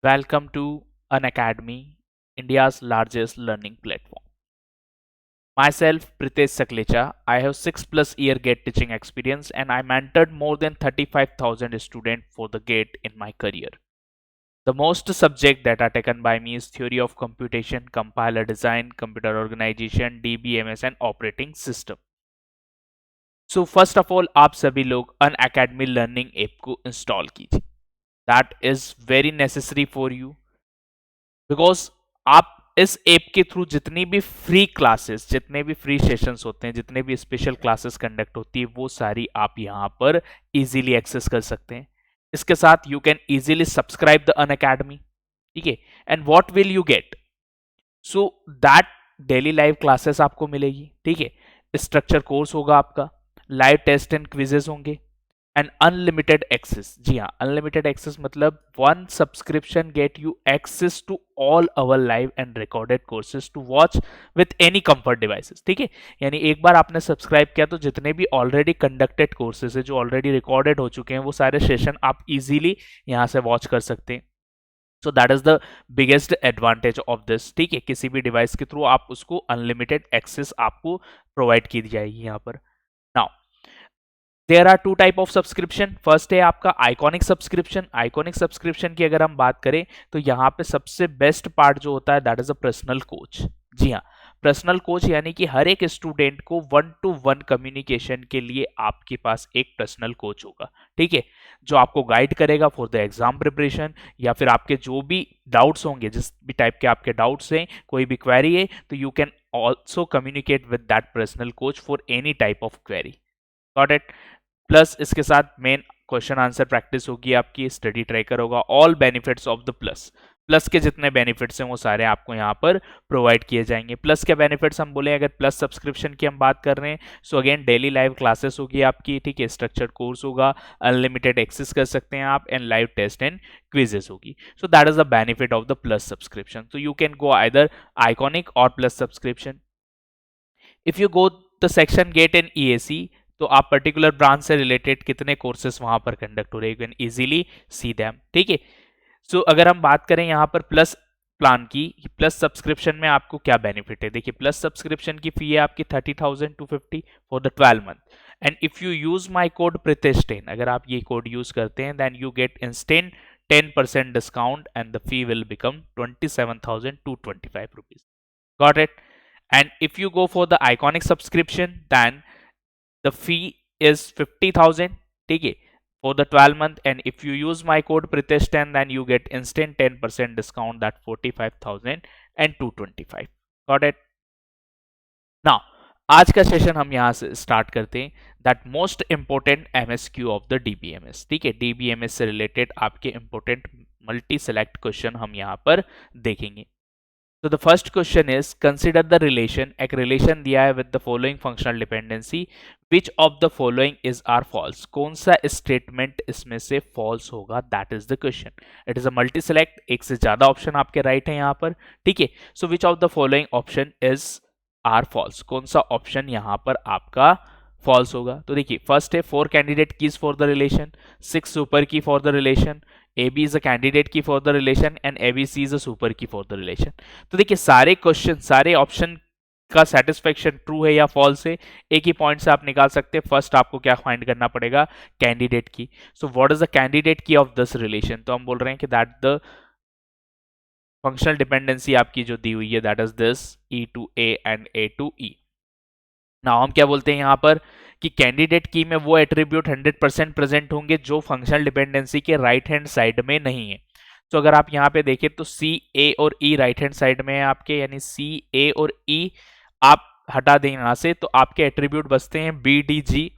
Welcome to Unacademy, India's largest learning platform. Myself, Pritesh Saklecha, I have 6 plus year GATE teaching experience and I mentored more than 35,000 students for the GATE in my career. The most subject that are taken by me is theory of computation, compiler design, computer organization, DBMS and operating system. So first of all, आप सभी लोग Unacademy learning app को install कीजिए. That is very necessary for you because आप इस app के through जितनी भी फ्री क्लासेस, जितने भी फ्री सेशंस होते हैं, जितने भी स्पेशल क्लासेस कंडक्ट होती है, वो सारी आप यहाँ पर इजीली एक्सेस कर सकते हैं. इसके साथ you can easily subscribe the Unacademy. ठीक है. And what will you get? So that daily live classes आपको मिलेगी. ठीक है. स्ट्रक्चर कोर्स होगा आपका, लाइव टेस्ट एंड क्विजेस होंगे एंड अनलिमिटेड एक्सेस. जी हाँ, अनलिमिटेड एक्सेस मतलब one subscription get you access to all our live and recorded courses to watch with any comfort devices. ठीक है. यानी एक बार आपने सब्सक्राइब किया तो जितने भी ऑलरेडी कंडक्टेड कोर्सेज है, जो ऑलरेडी रिकॉर्डेड हो चुके हैं, वो सारे सेशन आप इजीली यहाँ से वॉच कर सकते हैं. सो that is the biggest advantage of this. ठीक है. किसी भी डिवाइस के थ्रू आप उसको अनलिमिटेड एक्सेस आपको प्रोवाइड की जाएगी यहाँ पर. Now there are two type of subscription. First है आपका आइकॉनिक सब्सक्रिप्शन. आइकॉनिक सब्सक्रिप्शन की अगर हम बात करें तो यहाँ पे सबसे बेस्ट पार्ट जो होता है that is a personal coach. जी हाँ, पर्सनल कोच यानी कि हर एक स्टूडेंट को 1-to-1 कम्युनिकेशन के लिए आपके पास एक पर्सनल कोच होगा. ठीक है. जो आपको गाइड करेगा फॉर द एग्जाम प्रिपरेशन, या फिर आपके जो भी डाउट्स होंगे, जिस भी टाइप के आपके डाउट्स हैं, कोई भी क्वेरी है, तो you can also communicate with that personal coach for any type of query. Got it. Plus इसके साथ मेन क्वेश्चन आंसर प्रैक्टिस होगी आपकी, स्टडी ट्रैकर होगा. All benefits of the plus. Plus के जितने बेनिफिट्स हैं वो सारे आपको यहाँ पर प्रोवाइड किए जाएंगे. प्लस के बेनिफिट्स हम बोले, अगर प्लस सब्सक्रिप्शन की हम बात कर रहे हैं, so again daily live classes होगी आपकी. ठीक है. स्ट्रक्चर्ड कोर्स होगा, अनलिमिटेड एक्सेस कर सकते हैं आप, and live test and quizzes होगी. So that is the benefit of the plus subscription. तो you can go either iconic और plus subscription. If you go the section get in EAC, तो आप particular branch से related कितने courses वहां पर conduct हो रहे हैं, you can easily see them. ठीक है. सो अगर हम बात करें यहाँ पर प्लस प्लान की, प्लस सब्सक्रिप्शन में आपको क्या बेनिफिट है. देखिए, प्लस सब्सक्रिप्शन की फी है आपकी 30,250 for the 12 month. And if you use my code Pritesh10, अगर आप ये कोड यूज करते हैं, then you get instant 10% discount and the fee will become 27,225 rupees. Got it? And if you go for the iconic subscription, then the fee is 50,000. ठीक है, for the 12 month, and if you use my code Pritesh10, then you get instant 10% discount, that 45,225. Got it? Now आज का session हम यहाँ से start करते हैं. That most important MSQ of the DBMS. ठीक है. डीबीएमएस से रिलेटेड आपके इंपोर्टेंट मल्टी सेलेक्ट क्वेश्चन हम यहाँ पर देखेंगे. So the first question is, consider the relation. एक relation दिया है with the following functional dependency. Which of the following is are false? कौन सा statement इसमें से false होगा? That is the question. It is a multi select. एक से ज्यादा ऑप्शन आपके राइट है यहाँ पर. ठीक है. So which of the following option is are false? कौन सा ऑप्शन यहाँ पर आपका false होगा? तो देखिए, फर्स्ट है 4 candidate keys for the relation, 6 super key for the relation, AB is a candidate key for the relation and ABC is a super key for the relation. तो देखिए, सारे क्वेश्चन, सारे ऑप्शन का satisfaction true है या false है, एक ही point से आप निकाल सकते हैं. फर्स्ट आपको क्या फाइंड करना पड़ेगा? Candidate key. So what is the candidate की ऑफ दिस रिलेशन? तो हम बोल रहे हैं कि दैट द फंक्शनल डिपेंडेंसी आपकी जो दी हुई है, that is this E to A and A to E. Now हम क्या बोलते हैं यहाँ पर कि कैंडिडेट की में वो एट्रीब्यूट 100% प्रेजेंट होंगे जो फंक्शनल डिपेंडेंसी के राइट हैंड साइड में नहीं है. तो अगर आप यहाँ पे देखें तो सी, ए और ई राइट हैंड साइड में है आपके, यानी सी, ए और ई आप हटा दें यहाँ से, तो आपके एट्रीब्यूट बचते हैं B, D, G,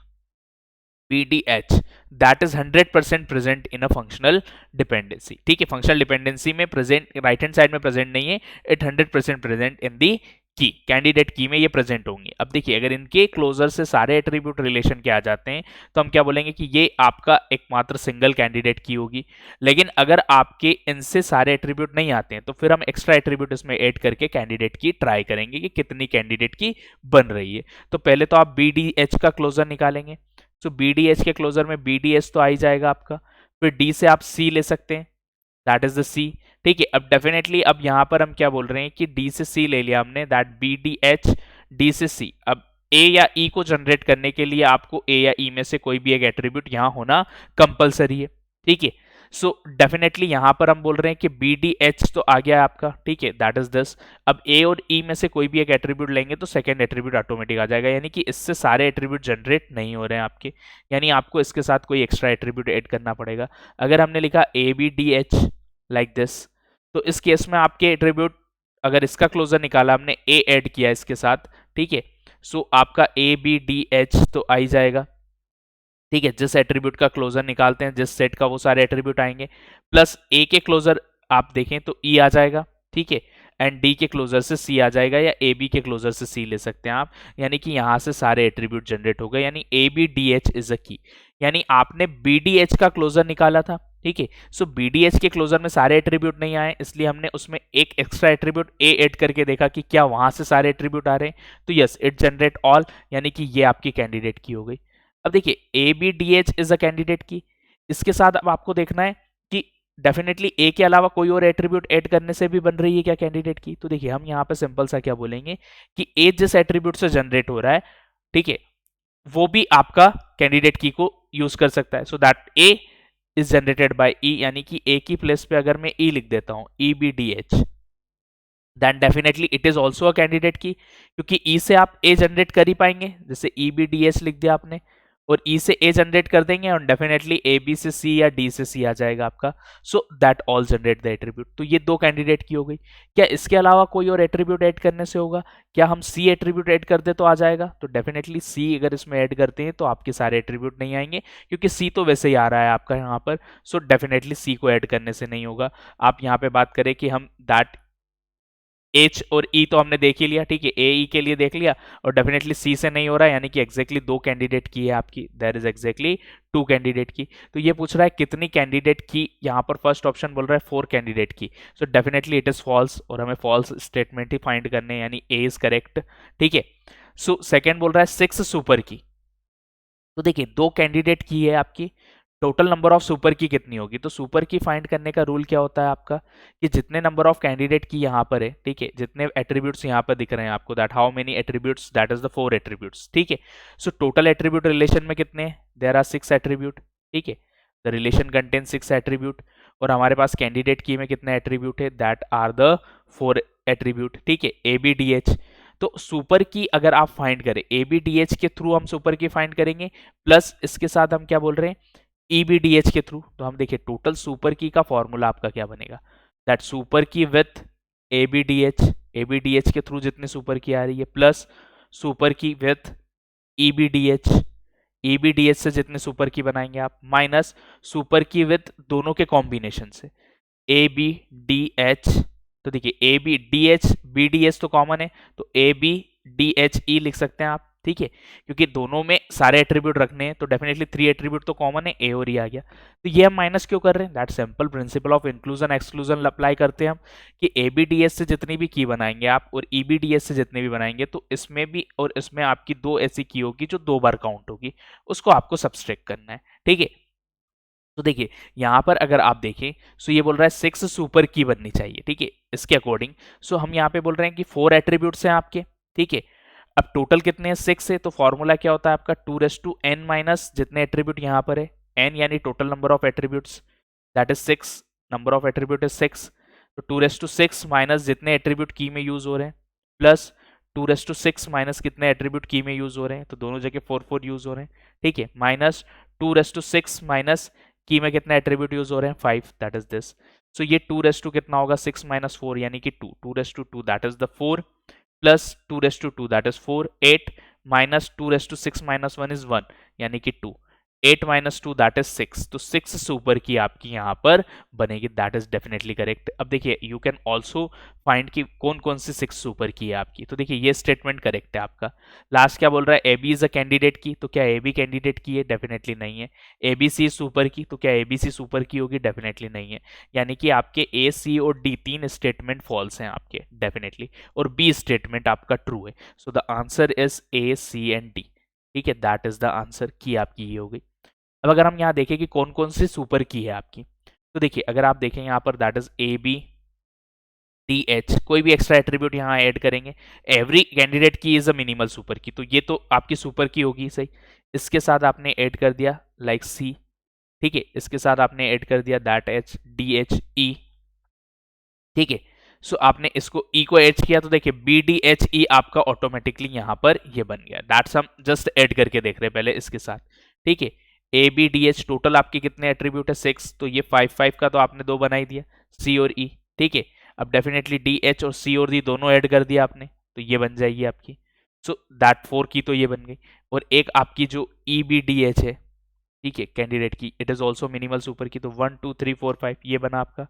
B, D, H. That is 100% present in a functional dependency. ठीक है. फंक्शनल डिपेंडेंसी में प्रेजेंट, राइट हैंड साइड में प्रेजेंट नहीं है, इट 100% प्रेजेंट इन दी की, कैंडिडेट की में ये प्रेजेंट होंगे. अब देखिए, अगर इनके क्लोजर से सारे एट्रीब्यूट रिलेशन के आ जाते हैं तो हम क्या बोलेंगे कि ये आपका एकमात्र सिंगल कैंडिडेट की होगी. लेकिन अगर आपके इनसे सारे एट्रीब्यूट नहीं आते हैं तो फिर हम एक्स्ट्रा एट्रीब्यूट इसमें ऐड करके कैंडिडेट की ट्राई करेंगे कि कितनी कैंडिडेट की बन रही है. तो पहले तो आप बी, डी, एच का क्लोजर निकालेंगे. तो बी, डी, एच के क्लोजर में बी, डी, एच तो आ ही जाएगा आपका. फिर डी से आप सी ले सकते हैं, दैट इज द सी. ठीक है, अब डेफिनेटली अब यहाँ पर हम क्या बोल रहे हैं कि डी से सी ले लिया हमने, that B D H D से सी। अब ए या ई को जनरेट करने के लिए आपको ए या ई में से कोई भी एक एट्रीब्यूट यहाँ होना कंपलसरी है। ठीक है, सो डेफिनेटली यहां पर हम बोल रहे हैं कि बी डी एच तो आ गया आपका, ठीक है, दैट इज दिस। अब ए और ई में से कोई भी एक एट्रीब्यूट लेंगे तो सेकंड एट्रीब्यूट ऑटोमेटिक आ जाएगा, यानी कि इससे सारे एट्रीब्यूट जनरेट नहीं हो रहे हैं आपके, यानी आपको इसके साथ कोई एक्स्ट्रा एट्रीब्यूट ऐड करना पड़ेगा। अगर हमने लिखा A B D H like this, तो इस केस में आपके एट्रीब्यूट, अगर इसका क्लोजर निकाला हमने, ए ऐड किया इसके साथ, ठीक है, सो आपका ए बी डी एच तो आ ही जाएगा। ठीक है, जिस एट्रीब्यूट का क्लोजर निकालते हैं जिस सेट का, वो सारे एट्रीब्यूट आएंगे, प्लस ए के क्लोजर आप देखें तो ई आ जाएगा, ठीक है, एंड डी के क्लोजर से सी आ जाएगा, या ए बी के क्लोजर से सी ले सकते हैं आप, यानी कि यहां से सारे एट्रीब्यूट जनरेट हो गए, यानी A B D H is a key. यानी आपने बी डी एच का क्लोजर निकाला था, ठीक है, सो बी डी एच के क्लोजर में सारे एट्रीब्यूट नहीं आए, इसलिए हमने उसमें एक एक्स्ट्रा एट्रीब्यूट ए ऐड करके देखा कि क्या वहां से सारे एट्रीब्यूट आ रहे हैं, तो यस इट जनरेट ऑल, यानी कि ये आपकी कैंडिडेट की हो गई। अब देखिए A B D H is a candidate key, इसके साथ अब आपको देखना है कि डेफिनेटली ए के अलावा कोई और एट्रीब्यूट ऐड करने से भी बन रही है क्या कैंडिडेट की। तो देखिए हम यहाँ पे सिंपल सा क्या बोलेंगे कि ए जिस एट्रीब्यूट से जनरेट हो रहा है, ठीक है, वो भी आपका कैंडिडेट की को यूज कर सकता है, so that A is generated by E, यानी कि ए की प्लेस पे अगर मैं ई लिख देता हूं, E B D H, then definitely it is also a candidate key, क्योंकि ई से आप ए जनरेट कर ही पाएंगे, जैसे ई बी डी एच लिख दिया आपने, और ई से ए जनरेट कर देंगे और डेफिनेटली ए बी से सी या डी से सी आ जाएगा आपका, so that all generate the attribute. तो ये दो कैंडिडेट की हो गई। क्या इसके अलावा कोई और एट्रीब्यूट ऐड करने से होगा? क्या हम सी एट्रीब्यूट ऐड कर दे तो आ जाएगा? तो डेफिनेटली सी अगर इसमें ऐड करते हैं तो आपके सारे एट्रीब्यूट नहीं आएंगे, क्योंकि सी तो वैसे ही आ रहा है आपका यहाँ पर, सो डेफिनेटली सी को ऐड करने से नहीं होगा। आप यहाँ पे बात करें कि हम दैट एच और ई तो हमने देख ही लिया, ठीक है, ए ई के लिए देख लिया, और डेफिनेटली सी से नहीं हो रहा है, यानी कि एग्जैक्टली दो कैंडिडेट की है आपकी, there is exactly two candidate key. तो ये पूछ रहा है कितनी कैंडिडेट की, यहाँ पर फर्स्ट ऑप्शन बोल रहा है 4 candidate key, so definitely it is false, और हमें फॉल्स स्टेटमेंट ही फाइंड करने, यानी ए इज करेक्ट, ठीक है। सो सेकेंड बोल रहा है 6 सुपर की। तो देखिए दो कैंडिडेट की है आपकी, टोटल नंबर ऑफ सुपर की कितनी होगी? तो सुपर की फाइंड करने का रूल क्या होता है आपका, कि जितने नंबर ऑफ कैंडिडेट की यहाँ पर है, ठीक है, जितने एट्रीब्यूट्स यहाँ पर दिख रहे हैं आपको, that how many attributes, that is the 4 attributes, ठीक है। सो टोटल एट्रीब्यूट रिलेशन में कितने हैं? देयर आर 6 एट्रीब्यूट, ठीक है, द रिलेशन कंटेन 6 एट्रीब्यूट, और हमारे पास कैंडिडेट की में कितने एट्रीब्यूट है? दैट आर द 4 एट्रीब्यूट, ठीक है, ए बी डी एच। तो सुपर की अगर आप फाइंड करें, ए बी डी एच के थ्रू हम सुपर की फाइंड करेंगे, प्लस इसके साथ हम क्या बोल रहे हैं, EBDH के थ्रू। तो हम देखिए टोटल सुपर की का फॉर्मूला आपका क्या बनेगा, दैट सुपर की विथ ABDH के थ्रू जितने सुपर की आ रही है, प्लस सुपर की विथ EBDH से जितने सुपर की बनाएंगे आप, माइनस सुपर की विथ दोनों के कॉम्बिनेशन से ABDH। तो देखिए ABDH BDH तो कॉमन है, तो ABDHE लिख सकते हैं आप, ठीक है, क्योंकि दोनों में सारे एट्रीब्यूट रखने हैं, तो डेफिनेटली 3 एट्रीब्यूट तो कॉमन है, ए और ई आ गया। तो ये हम माइनस क्यों कर रहे हैं? That simple principle of inclusion exclusion apply करते हैं हम, कि ABDS से जितनी भी की बनाएंगे आप और EBDS से जितने भी बनाएंगे, तो इसमें भी और इसमें आपकी दो ऐसी की होगी जो 2 बार काउंट होगी, उसको आपको सब्सट्रैक्ट करना है, ठीक है। तो देखिए यहां पर अगर आप देखें, सो ये बोल रहा है 6 सुपर की बननी चाहिए, ठीक है, इसके अकॉर्डिंग। सो हम यहाँ पे बोल रहे हैं कि 4 एट्रीब्यूट्स हैं आपके, ठीक है। अब टोटल कितने हैं? 6 है, तो फॉर्मूला क्या होता है आपका 2n माइनस जितने एट्रीब्यूट यहाँ पर है, n यानी total number of attributes, that is 6, number of attribute is 6, तो 2 माइनस जितने एट्रीब्यूट की में यूज हो रहे हैं, प्लस 2 माइनस कितने एट्रीब्यूट की में यूज हो रहे हैं, तो दोनों जगह 4 यूज हो रहे हैं, ठीक है, माइनस 2 माइनस की में कितने एट्रीब्यूट यूज हो रहे हैं 5, दैट इज दिस। सो ये 2 कितना होगा 6 माइनस 4 यानी कि 2 that is the 4, plus 2 that is 4, 8 minus 2 minus 1 is 1 यानी कि 2, 8 माइनस 2 दैट इज 6, तो 6 सुपर की आपकी यहाँ पर बनेगी, दैट इज डेफिनेटली करेक्ट। अब देखिए यू कैन ऑल्सो फाइंड कि कौन कौन सी 6 सुपर की है आपकी, तो देखिए ये स्टेटमेंट करेक्ट है आपका। लास्ट क्या बोल रहा है, A B is a candidate key, तो क्या ए बी कैंडिडेट की है? डेफिनेटली नहीं है। A B C super key, तो क्या ए बी सी सुपर की होगी? डेफिनेटली नहीं है। यानी कि आपके ए सी और डी तीन स्टेटमेंट फॉल्स हैं आपके डेफिनेटली, और बी स्टेटमेंट आपका ट्रू है। So the answer is A C and D, ठीक है, दैट इज द आंसर की आपकी ये हो गई। अब अगर हम यहाँ देखें कि कौन कौन सी सुपर की है आपकी, तो देखिए अगर आप देखें यहाँ पर that is A B, T H, कोई भी एक्स्ट्रा एट्रीब्यूट यहाँ ऐड करेंगे। Every candidate key is a minimal super key, तो ये तो आपकी सुपर की होगी सही। इसके साथ आपने ऐड कर दिया लाइक सी, ठीक है, इसके साथ आपने ऐड कर दिया दैट एच डी एच ई, ठीक है। सो आपने इसको ई को एच किया तो देखिए बी डी एच ई आपका ऑटोमेटिकली यहां पर ये बन गया। दैट्स हम जस्ट ऐड करके देख रहे हैं पहले इसके साथ, ठीक है। A B D H total आपके कितने एट्रीब्यूट है 6, तो ये 5 का तो आपने 2 बना ही दिया, सी और ई, ठीक है। अब डेफिनेटली डी एच और सी और डी दोनों ऐड कर दिया आपने, तो ये बन जाएगी आपकी। सो दैट 4 की तो ये बन गई। और एक आपकी जो ई बी डी एच है, ठीक है, कैंडिडेट की, it is also minimal super key, तो 1 2 3 4 5 ये बना आपका।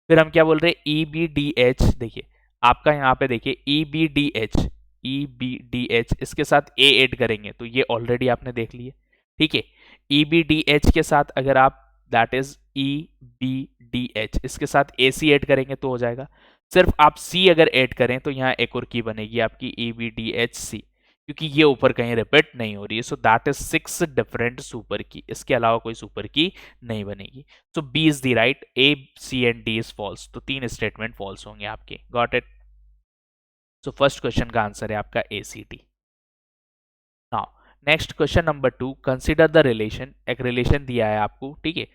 फिर हम क्या बोल रहे हैं, ई बी डी एच, देखिए आपका यहाँ पे देखिए E B D H, E B D H इसके साथ ए ऐड करेंगे तो ये ऑलरेडी आपने देख लिया, ठीक है। ई बी डी एच के साथ अगर आप that is E B D H इसके साथ ए सी ऐड करेंगे तो हो जाएगा। सिर्फ आप सी अगर ऐड करें तो यहाँ एक और की बनेगी आपकी E B D H C, क्योंकि ये ऊपर कहीं रिपीट नहीं हो रही है। So that is 6 different super key, इसके अलावा कोई सुपर की नहीं बनेगी। So B is the right, A C and D is false, तो 3 स्टेटमेंट फॉल्स होंगे आपके। Got it. So first question का आंसर है आपका ए सी डी। Now next question number 2, consider the relation. एक रिलेशन दिया है आपको, ठीक है,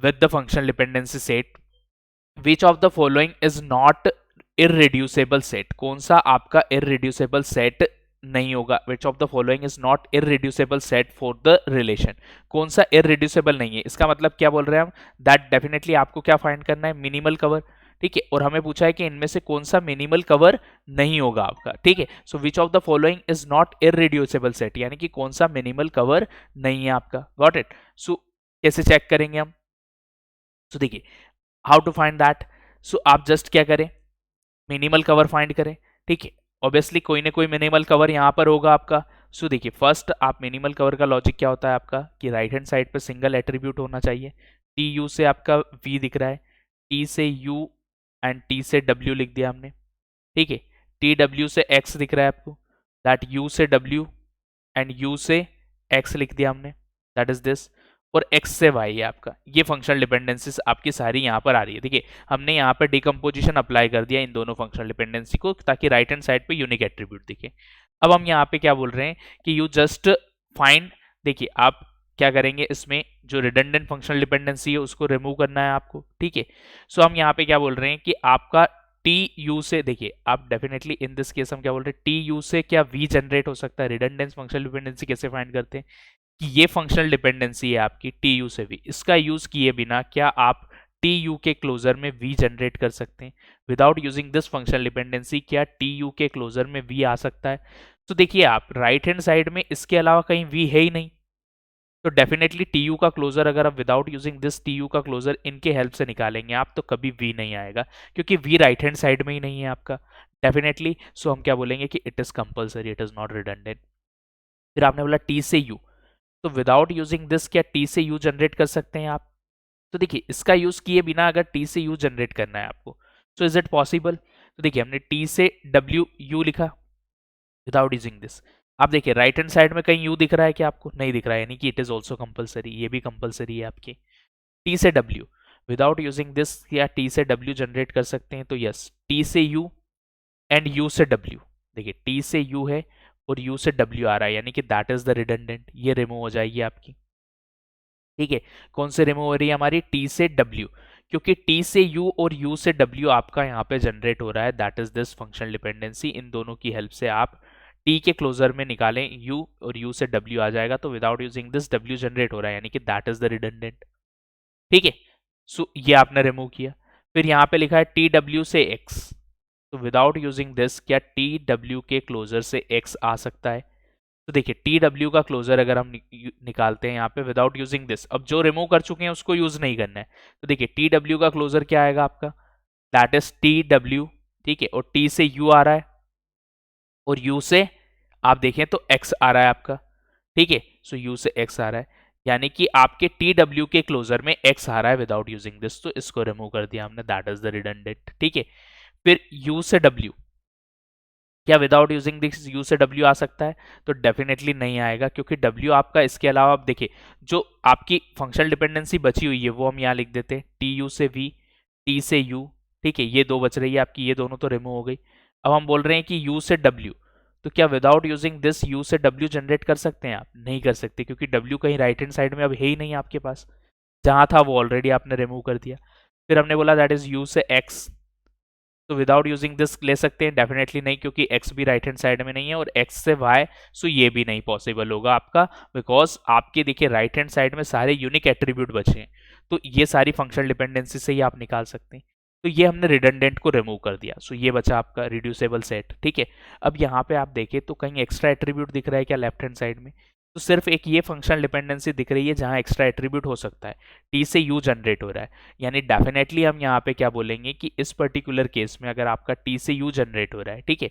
with the functional dependency set, which of the following is not irreducible set. कौन सा आपका इररिड्यूसिबल सेट नहीं होगा, विच of the following is not irreducible set for the relation. कौन सा इररिड्यूसिबल नहीं है, इसका मतलब क्या बोल रहे हैं हम, दैट डेफिनेटली आपको क्या फाइंड करना है, मिनिमल कवर, ठीक है। और हमें पूछा है कि इनमें से कौन सा मिनिमल कवर नहीं होगा आपका, ठीक है। So which of the following is not irreducible set, यानी कि कौन सा मिनिमल कवर नहीं है आपका। Got it. सो कैसे चेक करेंगे हम, सो देखिए हाउ टू फाइंड दैट। सो आप जस्ट क्या करें, मिनिमल कवर फाइंड करें, ठीक है। ऑब्वियसली कोई ना कोई मिनिमल कवर यहां पर होगा आपका। सो देखिए फर्स्ट आप मिनिमल कवर का लॉजिक क्या होता है आपका, कि राइट हैंड साइड पे सिंगल एट्रीब्यूट होना चाहिए। टी यू से आपका वी दिख रहा है, टी से यू एंड टी से डब्ल्यू लिख दिया हमने, ठीक है। टी डब्ल्यू से एक्स दिख रहा है आपको, दैट यू से डब्ल्यू एंड यू से एक्स लिख दिया हमने, दैट इज दिस। और एक्स से वाई है आपका। ये फंक्शनल डिपेंडेंसीज आपकी सारी यहाँ पर आ रही है, देखिए हमने यहाँ पे डिकम्पोजिशन अप्लाई कर दिया इन दोनों फंक्शनल डिपेंडेंसी को, ताकि राइट हैंड साइड पे यूनिक एट्रीब्यूट दिखे। अब हम यहाँ पे क्या बोल रहे हैं कि यू जस्ट फाइंड, देखिए आप क्या करेंगे, इसमें जो रिडंडेंट फंक्शनल डिपेंडेंसी है उसको रिमूव करना है आपको, ठीक है। सो हम यहाँ पे क्या बोल रहे हैं कि आपका टी यू से, देखिए आप डेफिनेटली इन दिस केस हम क्या बोल रहे हैं, टी यू से क्या वी जनरेट हो सकता है। रिडंडेंट फंक्शनल डिपेंडेंसी कैसे फाइंड करते हैं, कि ये फंक्शनल डिपेंडेंसी है आपकी टी यू से वी, इसका यूज किए बिना क्या आप टी यू के क्लोजर में वी जनरेट कर सकते हैं। Without using this functional dependency क्या टी यू के क्लोजर में वी आ सकता है। तो देखिए आप राइट हैंड साइड में इसके अलावा कहीं वी है ही नहीं, तो डेफिनेटली टी यू का क्लोजर अगर आप without using this T U का क्लोजर इनके हेल्प से निकालेंगे आप, तो कभी वी नहीं आएगा, क्योंकि वी राइट हैंड साइड में ही नहीं है आपका डेफिनेटली। सो हम क्या बोलेंगे कि it is compulsory, it is not redundant. फिर आपने बोला टी से यू, तो विदाउट यूजिंग दिस क्या टी से यू जनरेट कर सकते हैं आप। तो देखिए इसका यूज किए बिना अगर टी से यू जनरेट करना है आपको, सो इज इट पॉसिबल। तो देखिए हमने टी से डब्ल्यू यू लिखा विदाउट यूजिंग दिस। आप देखिए राइट हैंड साइड में कहीं यू दिख रहा है कि आपको नहीं दिख रहा है, यानी कि इट इज ऑल्सो कंपलसरी, ये भी कंपलसरी है आपकी। टी से डब्ल्यू विदाउट यूजिंग दिस या टी से डब्ल्यू जनरेट कर सकते हैं, तो यस टी से यू एंड यू से डब्ल्यू, देखिए टी से यू है और यू से डब्ल्यू आ रहा है, यानी कि दैट इज द रिडंडेंट, ये रिमूव हो जाएगी आपकी, ठीक है। कौन से रिमूव हो रही है हमारी, टी से डब्ल्यू, क्योंकि टी से यू और यू से डब्ल्यू आपका यहाँ पे जनरेट हो रहा है, that is this functional dependency. इन दोनों की हेल्प से आप टी के क्लोजर में निकालें यू और यू से डब्ल्यू आ जाएगा, तो without using this W generate हो रहा है, यानी कि दैट इज द रिडंडेंट, ठीक है। सो ये आपने रिमूव किया। फिर यहाँ पे लिखा है टी डब्ल्यू से एक्स, तो विदाउट यूजिंग दिस क्या टी डब्ल्यू के क्लोजर से एक्स आ सकता है। तो देखिए टी डब्ल्यू का क्लोजर अगर हम निकालते हैं यहाँ पे विदाउट यूजिंग दिस, अब जो रिमूव कर चुके हैं उसको यूज नहीं करना है, तो देखिए टी डब्ल्यू का क्लोजर क्या आएगा आपका, दैट इज टी डब्ल्यू, ठीक है। और टी से यू आ रहा है और यू से आप देखें तो एक्स आ रहा है आपका, ठीक है। सो यू से एक्स आ रहा है, यानी कि आपके टी डब्ल्यू के क्लोजर में एक्स आ रहा है विदाउट यूजिंग दिस, तो इसको रिमूव कर दिया हमने, दैट इज द रिडंडेंट, ठीक है। फिर यू से डब्ल्यू, क्या विदाउट यूजिंग दिस यू से डब्ल्यू आ सकता है, तो डेफिनेटली नहीं आएगा, क्योंकि डब्ल्यू आपका इसके अलावा आप देखिए जो आपकी फंक्शनल डिपेंडेंसी बची हुई है वो हम यहाँ लिख देते हैं, टी यू से वी, टी से यू, ठीक है, ये 2 बच रही है आपकी, ये दोनों तो रिमूव हो गई। अब हम बोल रहे हैं कि u से w, तो क्या विदाउट यूजिंग दिस u से w जनरेट कर सकते हैं आप? नहीं कर सकते, क्योंकि w कहीं राइट हैंड साइड में अब है ही नहीं आपके पास, जहां था वो ऑलरेडी आपने रिमूव कर दिया। फिर हमने बोला दैट इज u से x, तो विदाउट यूजिंग दिस ले सकते हैं? डेफिनेटली नहीं, क्योंकि x भी राइट हैंड साइड में नहीं है, और x से y, सो ये भी नहीं पॉसिबल होगा आपका, बिकॉज आपके देखिए राइट हैंड साइड में सारे यूनिक एट्रीब्यूट बचे हैं, तो ये सारी फंक्शनल डिपेंडेंसी से ही आप निकाल सकते हैं। तो ये हमने रिडंडेंट को रिमूव कर दिया, सो ये बचा आपका रिड्यूसेबल सेट। ठीक है, अब यहाँ पे आप देखें तो कहीं एक्स्ट्रा एट्रीब्यूट दिख रहा है क्या लेफ्ट हैंड साइड में? तो सिर्फ एक ये फंक्शनल डिपेंडेंसी दिख रही है जहां एक्स्ट्रा एट्रीब्यूट हो सकता है, टी से यू जनरेट हो रहा है, यानी डेफिनेटली हम यहाँ पे क्या बोलेंगे कि इस पर्टिकुलर केस में अगर आपका टी से यू जनरेट हो रहा है, ठीक है,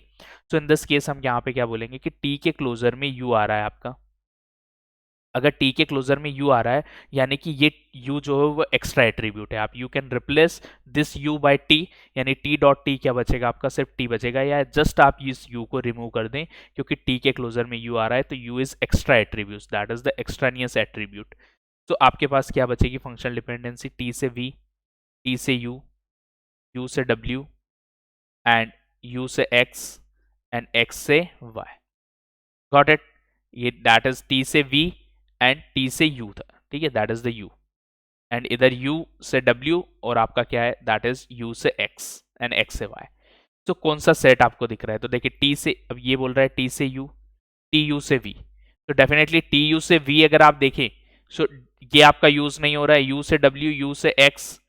तो इन दिस केस हम यहाँ पे क्या बोलेंगे कि टी के क्लोजर में यू आ रहा है आपका। अगर टी के क्लोजर में यू आ रहा है, यानी कि ये यू जो है वो एक्स्ट्रा एट्रीब्यूट है, आप you can replace this U by T, यानी टी डॉट टी क्या बचेगा आपका? सिर्फ टी बचेगा, या जस्ट आप इस यू को रिमूव कर दें, क्योंकि टी के क्लोजर में यू आ रहा है, तो U is extra attribute, that is the extraneous attribute. तो आपके पास क्या बचेगी फंक्शनल डिपेंडेंसी? टी से वी, टी से यू, यू से डब्ल्यू, एंड यू से एक्स, एंड एक्स से वाई। Got it? ये दैट इज टी से वी एंड टी से यू था, ठीक है, that is the U, and इधर यू से डब्ल्यू, और आपका क्या है? दैट इज यू से एक्स एंड एक्स से वाई। तो कौन सा सेट आपको दिख रहा है? तो देखिए टी से, अब ये बोल रहा है टी से यू, टी यू से वी, तो डेफिनेटली टी यू से वी अगर आप देखें, सो ये आपका यूज नहीं हो रहा है, यू से डब्ल्यू, यू से एक्स,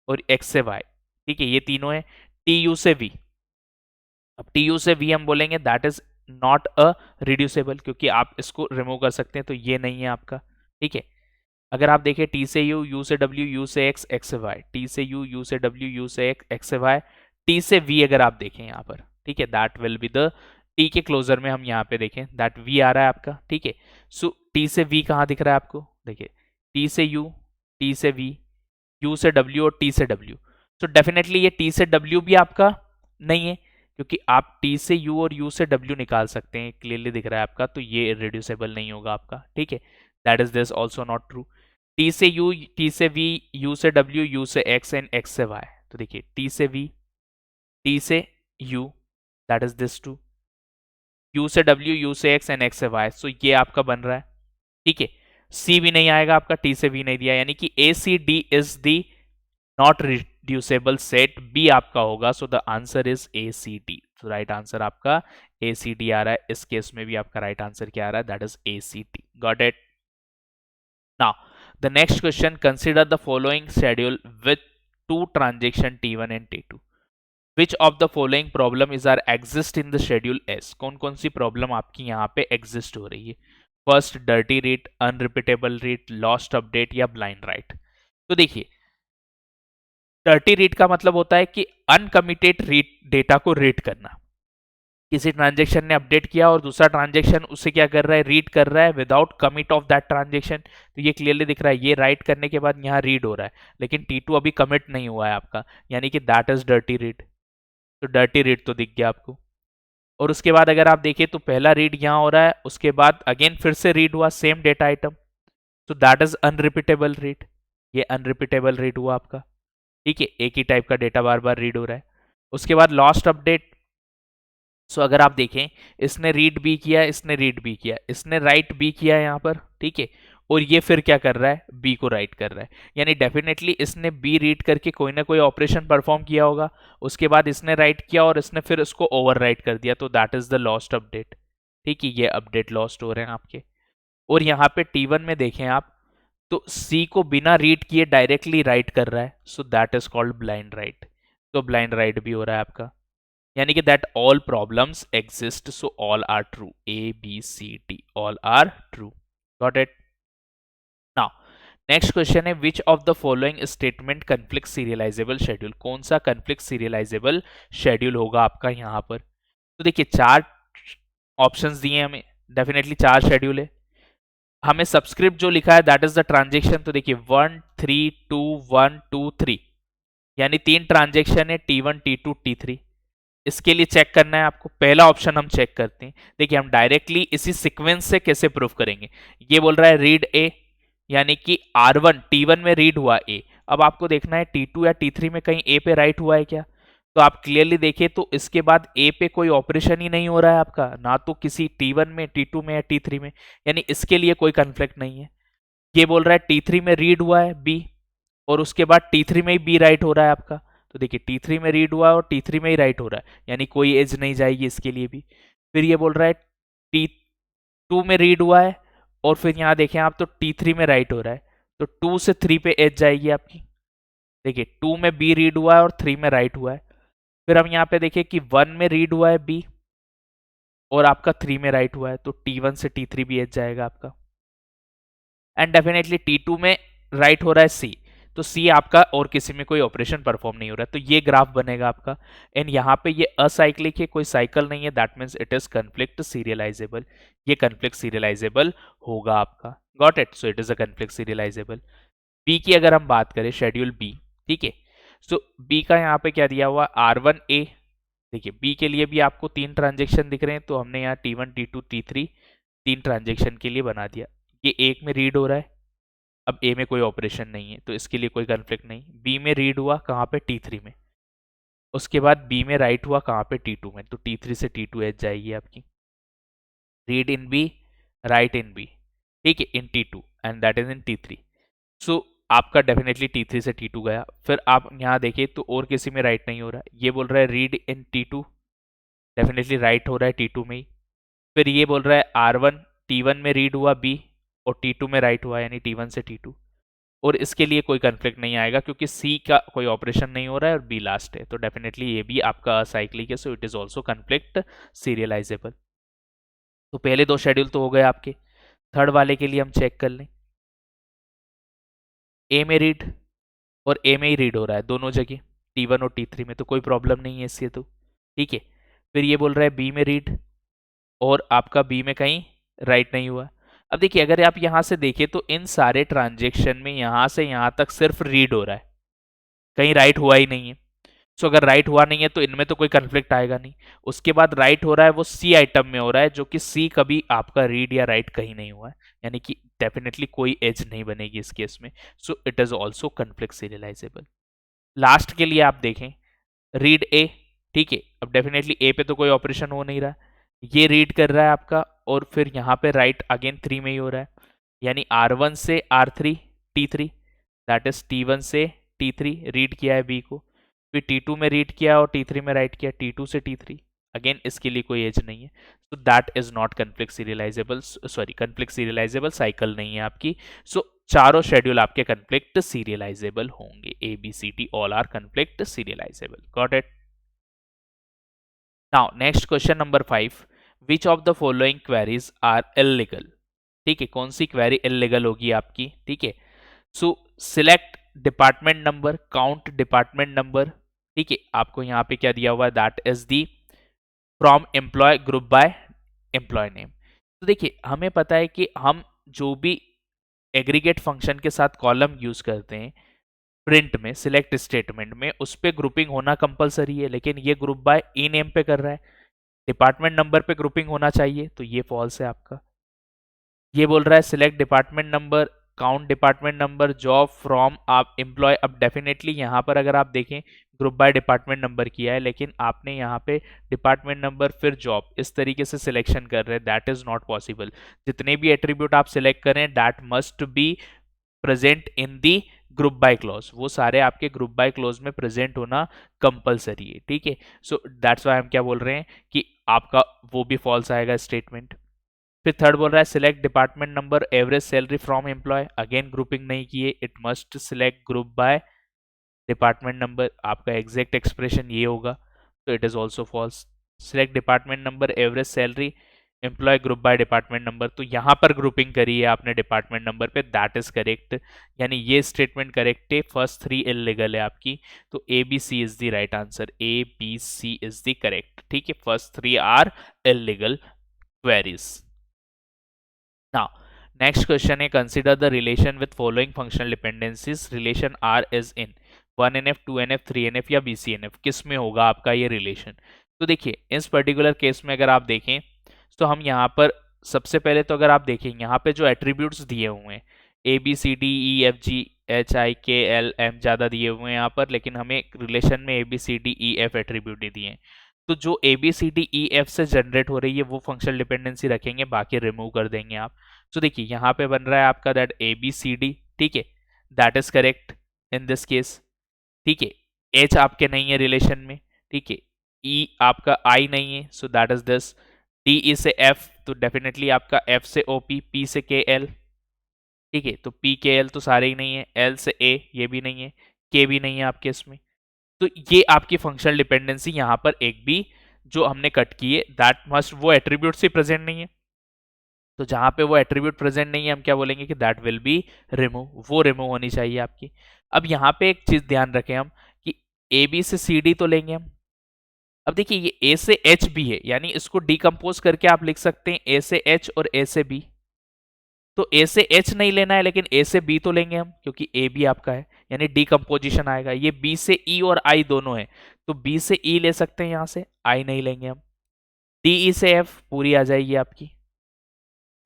और एक्स से वाई, ठीक है, ये तीनों है। टी यू से वी, अब टी यू से वी हम बोलेंगे that is not a reducible, क्योंकि आप इसको रिमूव कर सकते हैं, तो ये नहीं है आपका। ठीक है, अगर आप देखें टी से यू, यू से डब्ल्यू, यू से एक्स, एक्स से वाई, टी से यू, यू से डब्ल्यू, यू से एक्स, एक्स से वाई, टी से वी अगर आप देखें यहाँ पर, ठीक है, that will be the T के क्लोजर में हम यहाँ पे देखें दैट वी आ रहा है आपका। ठीक है, सो टी से वी कहाँ दिख रहा है आपको? देखिए टी से यू, टी से वी, यू से डब्ल्यू, और टी से डब्ल्यू। सो डेफिनेटली ये टी से डब्ल्यू भी आपका नहीं है, क्योंकि आप टी से यू और यू से डब्ल्यू निकाल सकते हैं, क्लियरली दिख रहा है आपका, तो ये रिड्यूसेबल नहीं होगा आपका। ठीक है, that is this also not true. T से यू, टी से वी, यू से डब्ल्यू, यू से एक्स, एंड एक्स से वाई, तो देखिए टी से वी, टी से U, that is this two, U से डब्ल्यू, यू से एक्स, एंड एक्स से वाई, सो ये आपका बन रहा है। ठीक है, सी भी नहीं आएगा आपका, टी से वी नहीं दिया, यानी कि A C D is the not reducible set, B आपका होगा, so the answer is A C D. तो राइट आंसर आपका ए सी डी आ रहा है, इस केस में भी आपका राइट आंसर क्या आ रहा है? That is A C D. Got it? Now the next question, consider the following schedule with two transaction T1 and T2. Which of the following problem is are exist in the schedule S? कौन कौन सी problem आपकी यहाँ पे exist हो रही है? First dirty read, unrepeatable read, lost update, या blind write. तो देखिए डर्टी रीड का मतलब होता है कि अनकमिटेड रीड डेटा को रीड करना, किसी ट्रांजेक्शन ने अपडेट किया और दूसरा ट्रांजेक्शन उसे क्या कर रहा है? रीड कर रहा है without commit of that transaction, तो ये क्लियरली दिख रहा है, ये राइट करने के बाद यहाँ रीड हो रहा है, लेकिन T2 अभी कमिट नहीं हुआ है आपका, यानी कि दैट इज डर्टी रीड। तो डर्टी रीड तो दिख गया आपको, और उसके बाद अगर आप देखिए तो पहला रीड यहाँ हो रहा है, उसके बाद अगेन फिर से रीड हुआ सेम डेटा आइटम, तो दैट इज अनरिपीटेबल रीड, ये अनरिपीटेबल रीड हुआ आपका। ठीक है, एक ही टाइप का डेटा बार बार रीड हो रहा है। उसके बाद लॉस्ट अपडेट, सो अगर आप देखें इसने रीड भी किया, इसने रीड भी किया, इसने राइट भी किया यहाँ पर, ठीक है, और ये फिर क्या कर रहा है? बी को राइट कर रहा है, यानी डेफिनेटली इसने बी रीड करके कोई ना कोई ऑपरेशन परफॉर्म किया होगा, उसके बाद इसने राइट किया और इसने फिर इसको ओवर राइट कर दिया, तो that is the lost update. ठीक है, ये अपडेट लॉस्ट हो रहे हैं आपके। और यहाँ पे T1 में देखें आप, तो सी को बिना रीड किए डायरेक्टली राइट कर रहा है, so that is called blind write, तो ब्लाइंड राइट भी हो रहा है आपका, यानी कि that all problems exist, so all are true, A B C D all are true. Got it? Now next question है, which of the following statement conflict serializable schedule? कौन सा कन्फ्लिक्ट सीरियलाइजेबल शेड्यूल होगा आपका यहाँ पर? तो देखिए चार ऑप्शंस दिए हैं हमें, डेफिनेटली चार शेड्यूल है। हमें सबस्क्रिप्ट जो लिखा है दैट इज द ट्रांजेक्शन, तो देखिए 1 3 2 1 2 3, यानी तीन ट्रांजेक्शन है T1 T2 T3। इसके लिए चेक करना है आपको, पहला ऑप्शन हम चेक करते हैं। देखिए हम डायरेक्टली इसी सीक्वेंस से कैसे प्रूफ करेंगे? ये बोल रहा है रीड ए, यानी कि R1 T1 में रीड हुआ ए, अब आपको देखना है T2 या T3 में कहीं ए पे राइट हुआ है क्या, तो आप क्लियरली देखिए तो इसके बाद ए पे कोई ऑपरेशन ही नहीं हो रहा है आपका, ना तो किसी T1 में, T2 में या T3 में, यानी इसके लिए कोई कन्फ्लिक्ट नहीं है। ये बोल रहा है T3 में रीड हुआ है बी, और उसके बाद T3 में ही बी राइट हो रहा है आपका। तो देखिए T3 में रीड हुआ है और T3 में ही राइट हो रहा है, यानी कोई एज नहीं जाएगी इसके लिए भी। फिर ये बोल रहा है T2 में रीड हुआ है, और फिर यहाँ देखें आप तो T3 में राइट हो रहा है, तो 2 से 3 पे एज जाएगी आपकी। देखिए 2 में बी रीड हुआ है और 3 में राइट हुआ है। फिर हम यहाँ पे देखिए कि 1 में रीड हुआ है बी और आपका 3 में राइट हुआ है, तो T1 से T3 भी एज जाएगा आपका। एंड डेफिनेटली T2 में राइट हो रहा है सी, तो सी आपका और किसी में कोई ऑपरेशन परफॉर्म नहीं हो रहा है, तो ये ग्राफ बनेगा आपका। एंड यहाँ पे ये असाइक्लिक है, कोई साइकिल नहीं है, that means it is conflict serializable. ये कन्फ्लिक्ट सीरियलाइजेबल होगा आपका। Got it? So it is a conflict serializable. B की अगर हम बात करें, शेड्यूल बी, ठीक है, सो बी का यहाँ पे क्या दिया हुआ, R1A। देखिए बी के लिए भी आपको 3 ट्रांजेक्शन दिख रहे हैं, तो हमने यहाँ T1 T2 T3 3 ट्रांजेक्शन के लिए बना दिया। ये एक में रीड हो रहा है, अब ए में कोई ऑपरेशन नहीं है तो इसके लिए कोई कन्फ्लिक्ट नहीं। बी में रीड हुआ कहाँ पे, T3 में, उसके बाद बी में राइट हुआ कहाँ पे, T2 में, तो T3 से T2 एज जाएगी आपकी। Read in B, write in B, ठीक है, in T2 and that is in T3। So आपका डेफिनेटली T3 से T2 गया। फिर आप यहाँ देखिए तो और किसी में राइट नहीं हो रहा है। ये बोल रहा है read in T2, definitely right हो रहा है T2 में ही। फिर ये बोल रहा है R1 T1 में रीड हुआ बी और T2 में राइट हुआ, यानी T1 से T2, और इसके लिए कोई कंफ्लिक्ट नहीं आएगा क्योंकि सी का कोई ऑपरेशन नहीं हो रहा है और बी लास्ट है, तो डेफिनेटली ये भी आपका असाइक्लिक है, सो it is also conflict serialisable. तो पहले 2 शेड्यूल तो हो गए आपके। थर्ड वाले के लिए हम चेक कर लें। ए में रीड और ए में ही रीड हो रहा है दोनों जगह, T1 और T3 में, तो कोई प्रॉब्लम नहीं है इससे, तो ठीक है। फिर ये बोल रहा है बी में रीड और आपका बी में कहीं राइट नहीं हुआ। अब देखिए अगर आप यहां से देखें तो इन सारे ट्रांजेक्शन में यहां से यहां तक सिर्फ रीड हो रहा है, कहीं राइट हुआ ही नहीं है। सो अगर राइट हुआ नहीं है तो इनमें तो कोई कंफ्लिक्ट आएगा नहीं। उसके बाद राइट हो रहा है वो सी आइटम में हो रहा है, जो कि सी कभी आपका रीड या राइट कहीं नहीं हुआ है, यानी कि डेफिनेटली कोई एज नहीं बनेगी इस केस में। सो it is also conflict serialisable. Last के लिए आप देखें, रीड ए, ठीक है, अब डेफिनेटली ए पे तो कोई ऑपरेशन हो नहीं रहा, ये रीड कर रहा है आपका, और फिर यहाँ पे राइट अगेन 3 में ही हो रहा है, यानी R1 से R3 T3, that is T1 से T3 रीड किया है बी को, फिर T2 में रीड किया और T3 में राइट किया, T2 से T3, अगेन इसके लिए कोई एज नहीं है, so that is not conflict serialisable, sorry conflict serialisable cycle नहीं है आपकी। सो चारों शेड्यूल आपके कन्फ्लिक्ट सीरियलाइजेबल होंगे, A B C D all are conflict serializable. Got it? Now next question number 5, which of the following queries are illegal? ठीक है, कौन सी query illegal होगी आपकी? ठीक है, so select department number, count department number, ठीक है, आपको यहाँ पे क्या दिया हुआ है, that is the from employee group by employee name. तो देखिए हमें पता है कि हम जो भी एग्रीगेट फंक्शन के साथ कॉलम यूज करते हैं प्रिंट में, सिलेक्ट स्टेटमेंट में, उस पे ग्रुपिंग होना कंपलसरी है, लेकिन ये ग्रुप बाय ई नेम पे कर रहा है, डिपार्टमेंट नंबर पे ग्रुपिंग होना चाहिए, तो ये फॉल्स है आपका। ये बोल रहा है select department number, count department number, job from आप एम्प्लॉय। अब डेफिनेटली यहाँ पर अगर आप देखें ग्रुप बाय डिपार्टमेंट नंबर किया है, लेकिन आपने यहाँ पे डिपार्टमेंट नंबर फिर जॉब इस तरीके से सिलेक्शन कर रहे हैं, दैट इज नॉट पॉसिबल। जितने भी एट्रीब्यूट आप सिलेक्ट करें that must be present in the group by clause, वो सारे आपके ग्रुप बाय क्लॉज में प्रेजेंट होना कंपलसरी है, ठीक है। सो दैट्स व्हाई हम क्या बोल रहे हैं कि आपका वो भी फॉल्स आएगा स्टेटमेंट। फिर थर्ड बोल रहा है select department number, average salary from employee, again grouping नहीं किए, it must select group by department number, आपका एग्जैक्ट एक्सप्रेशन ये होगा, तो it is also false. Select department number, average salary, employee group by department number, तो यहां पर grouping करी है आपने डिपार्टमेंट नंबर पे, दैट इज करेक्ट, यानी ये स्टेटमेंट करेक्ट है, फर्स्ट 3 इलीगल है आपकी, तो A B C is the right answer, A B C is the correct, ठीक है, first 3 are illegal queries. Now, next question है consider the relation with following functional dependencies. Relation R is in 1NF, 2NF, 3NF या BCNF, किस में होगा आपका ये relation? तो देखिए इस पर्टिकुलर केस में अगर आप देखें तो हम यहाँ पर सबसे पहले तो अगर आप देखें यहाँ पे जो एट्रीब्यूट्स दिए हुए हैं A B C D E F G HIKLM ज़्यादा दिए हुए हैं यहाँ पर, लेकिन हमें रिलेशन में ABCDEF एट्रीब्यूट नहीं दिए हैं। तो जो ABCDEF से जनरेट हो रही है वो फंक्शनल डिपेंडेंसी रखेंगे, बाकी रिमूव कर देंगे आप। तो देखिए यहाँ पे बन रहा है आपका दैट ABCD, ठीक है, that is correct in this case, ठीक है। H आपके नहीं है रिलेशन में, ठीक है। E आपका I नहीं है, so that is this. D E से F, तो डेफिनेटली आपका F से OP, P से KL, ठीक है। तो P K L तो सारे ही नहीं है, L से A ये भी नहीं है, K भी नहीं है आपके इसमें। तो ये आपकी फंक्शनल डिपेंडेंसी यहाँ पर एक भी जो हमने कट की है, दैट मस्ट, वो एट्रीब्यूट से प्रेजेंट नहीं है। तो जहां पे वो एट्रीब्यूट प्रेजेंट नहीं है हम क्या बोलेंगे कि दैट विल बी रिमूव, वो रिमूव होनी चाहिए आपकी। अब यहाँ पे एक चीज ध्यान रखें हम कि ए बी से सी डी तो लेंगे हम। अब देखिए ये ए से एच भी है, यानी इसको डिकम्पोज करके आप लिख सकते हैं ए से एच और ए से बी। तो ए से एच नहीं लेना है, लेकिन ए से बी तो लेंगे हम, क्योंकि ए भी आपका है, यानी डिकम्पोजिशन आएगा। ये बी से ई और आई दोनों है, तो बी से ई ले सकते हैं यहां से, आई नहीं लेंगे हम। डी ई से एफ पूरी आ जाएगी आपकी।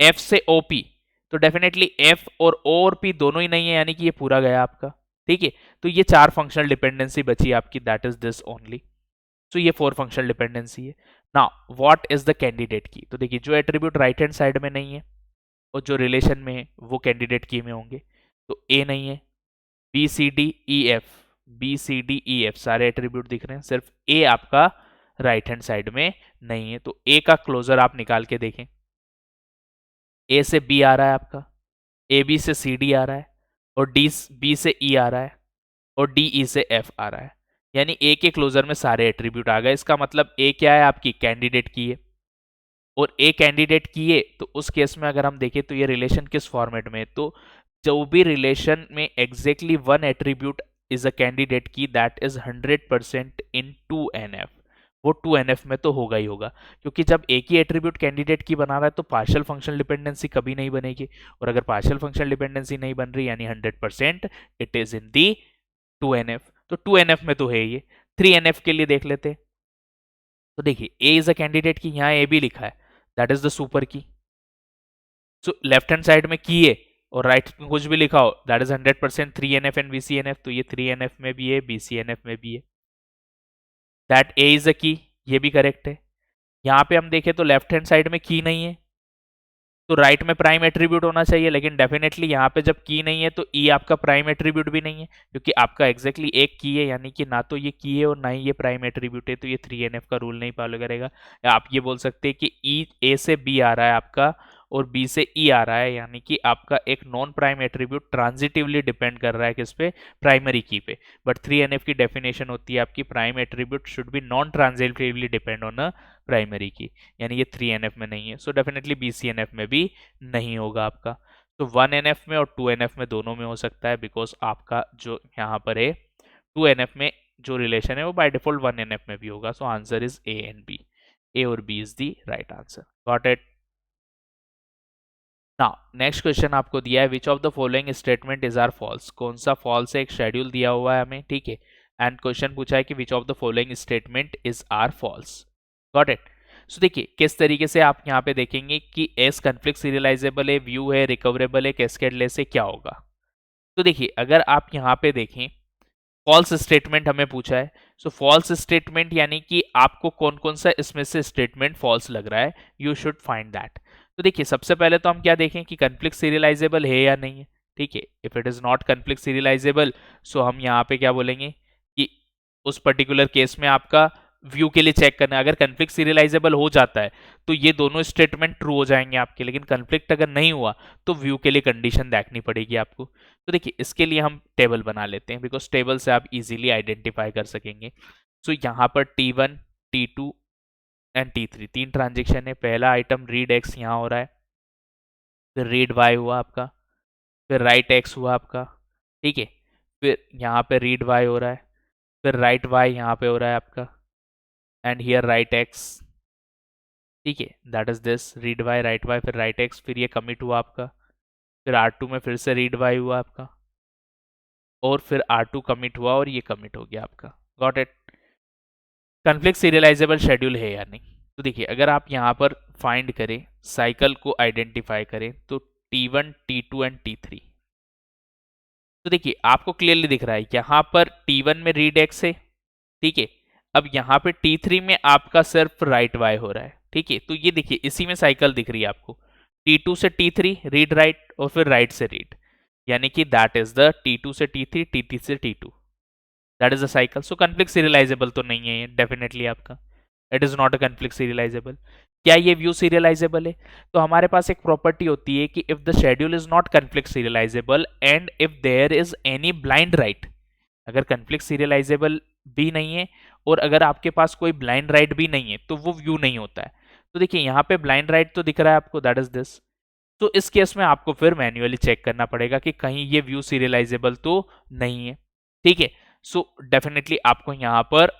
एफ से ओपी, तो डेफिनेटली एफ और ओ और पी दोनों ही नहीं है, यानी कि ये पूरा गया आपका, ठीक है। तो ये 4 फंक्शनल डिपेंडेंसी बची आपकी, दैट इज दिस ओनली। तो ये 4 फंक्शनल डिपेंडेंसी है। Now what is the candidate key, तो देखिए जो एट्रीब्यूट राइट हैंड साइड में नहीं है और जो रिलेशन में है वो कैंडिडेट की में होंगे। तो ए नहीं है, B C D E F सारे एट्रीब्यूट दिख रहे हैं, सिर्फ ए आपका राइट हैंड साइड में नहीं है। तो ए का क्लोजर आप निकाल के देखें, ए से बी आ रहा है आपका, ए बी से सी डी आ रहा है, और डी बी से ई आ रहा है, और डी ई से एफ आ रहा है। यानी ए के क्लोजर में सारे एट्रीब्यूट आ गए। इसका मतलब ए क्या है आपकी, कैंडिडेट की है। और ए कैंडिडेट की है तो उस केस में अगर हम देखें तो ये रिलेशन किस फॉर्मेट में है, तो जो भी रिलेशन में exactly one attribute is a candidate की, दैट इज 100% इन 2NF। वो 2NF में तो होगा ही होगा, क्योंकि जब एक ही एट्रीब्यूट कैंडिडेट की बना रहा है तो पार्शियल फंक्शनल डिपेंडेंसी कभी नहीं बनेगी। और अगर पार्शियल फंक्शनल डिपेंडेंसी नहीं बन रही, यानी 100% it is in the 2NF। तो 2NF में तो है ये। 3NF के लिए देख लेते हैं। तो देखिए ए इज अ कैंडिडेट की, यहां ए भी लिखा है, दैट इज द सुपर की। सो लेफ्ट हैंड साइड में की है और राइट में कुछ भी लिखा हो, that is 100% 3NF and BCNF। तो ये 3NF में भी है, BCNF में भी है। दैट ए इज अ की, ये भी करेक्ट है। यहां पे हम देखें तो लेफ्ट हैंड साइड में की नहीं है, तो राइट में प्राइम एट्रीब्यूट होना चाहिए, लेकिन डेफिनेटली यहाँ पे जब की नहीं है तो ई आपका प्राइम एट्रीब्यूट भी नहीं है, क्योंकि आपका एग्जैक्टली एक की है, यानी कि ना तो ये की है और ना ही ये प्राइम एट्रीब्यूट है, तो ये 3NF का रूल नहीं फॉलो करेगा। या आप ये बोल सकते हैं कि ई ए से बी आ रहा है आपका और बी से ई आ रहा है, यानी कि आपका एक non prime attribute transitively depend कर रहा है किस पे, प्राइमरी की पे। बट 3NF की डेफिनेशन होती है आपकी, prime attribute should be non transitively depend on a primary की, यानी ये 3NF में नहीं है। सो डेफिनेटली BCNF में भी नहीं होगा आपका। तो 1NF में और 2NF में दोनों में हो सकता है, बिकॉज आपका जो यहाँ पर है 2NF में जो रिलेशन है वो बाय डिफॉल्ट 1NF में भी होगा। So answer is A and B, A और B is the right answer. Got it. Now next question आपको दिया है, which of the following statement is are false. कौन सा फॉल्स है, एक शेड्यूल दिया हुआ है हमें, ठीक है। एंड क्वेश्चन पूछा है कि which of the following statement is are false. Got it. So देखिए किस तरीके से आप यहाँ पे देखेंगे कि एस कन्फ्लिक्ट सीरियलाइजेबल है, व्यू है, रिकवरेबल है, कैस्केडलेस से क्या होगा। तो देखिए अगर आप यहाँ पे देखें, फॉल्स स्टेटमेंट हमें पूछा है। सो फॉल्स स्टेटमेंट यानी कि आपको कौन कौन सा इसमें से स्टेटमेंट फॉल्स लग रहा है, यू शुड फाइंड दैट। तो देखिए सबसे पहले तो हम क्या देखें कि कन्फ्लिक्ट सीरियलाइजेबल है या नहीं है, ठीक है। If it is not conflict serializable, so हम यहाँ पे क्या बोलेंगे कि उस पर्टिकुलर केस में आपका व्यू के लिए चेक करना है। अगर कन्फ्लिक्ट सीरियलाइजेबल हो जाता है तो ये दोनों स्टेटमेंट ट्रू हो जाएंगे आपके, लेकिन कन्फ्लिक्ट अगर नहीं हुआ तो व्यू के लिए कंडीशन देखनी पड़ेगी आपको। तो देखिए इसके लिए हम टेबल बना लेते हैं, बिकॉज टेबल से आप इजीली आइडेंटिफाई कर सकेंगे। सो यहाँ पर T1, T2 एंड T3 तीन ट्रांजेक्शन है। पहला आइटम रीड एक्स यहाँ हो रहा है, फिर रीड वाई हुआ आपका, फिर राइट एक्स हुआ आपका, ठीक है। फिर यहाँ पे रीड वाई हो रहा है, फिर राइट वाई यहाँ पे हो रहा है आपका, एंड हियर राइट एक्स, ठीक है। That is this read Y write Y, फिर राइट एक्स, फिर ये कमिट हुआ आपका, फिर R2 में फिर से रीड वाई हुआ आपका, और फिर R2 कमिट हुआ और ये कमिट हो गया आपका। Got it. Conflict serializable schedule है या नहीं। तो देखिए अगर आप यहाँ पर फाइंड करें, साइकिल को आइडेंटिफाई करें, तो T1, T2 एंड T3। तो देखिए आपको क्लियरली दिख रहा है यहाँ पर T1 में रीड एक्स है, ठीक है। अब यहाँ पे T3 में आपका सिर्फ राइट वाई हो रहा है, ठीक है। तो ये देखिए इसी में साइकिल दिख रही है आपको, T2 से T3 रीड राइट और फिर राइट से रीड, यानी कि दैट इज द T2 से T3, T3 से T2, that is the cycle. So conflict serialisable तो नहीं है ये डेफिनेटली आपका, it is not a conflict serialisable. क्या ये व्यू सीरियलाइजेबल है? तो हमारे पास एक प्रॉपर्टी होती है कि if the schedule is not conflict serializable and if there is any blind write, अगर कॉन्फ्लिक्ट सीरियलाइजेबल भी नहीं है और अगर आपके पास कोई ब्लाइंड राइट भी नहीं है तो वो व्यू नहीं होता है। तो देखिए यहाँ पे ब्लाइंड राइट तो दिख रहा है आपको, दैट इज दिस। तो इस केस में आपको फिर मैन्युअली चेक करना पड़ेगा कि कहीं ये व्यू सीरियलाइजेबल तो नहीं है, ठीक है। सो डेफिनेटली आपको यहाँ पर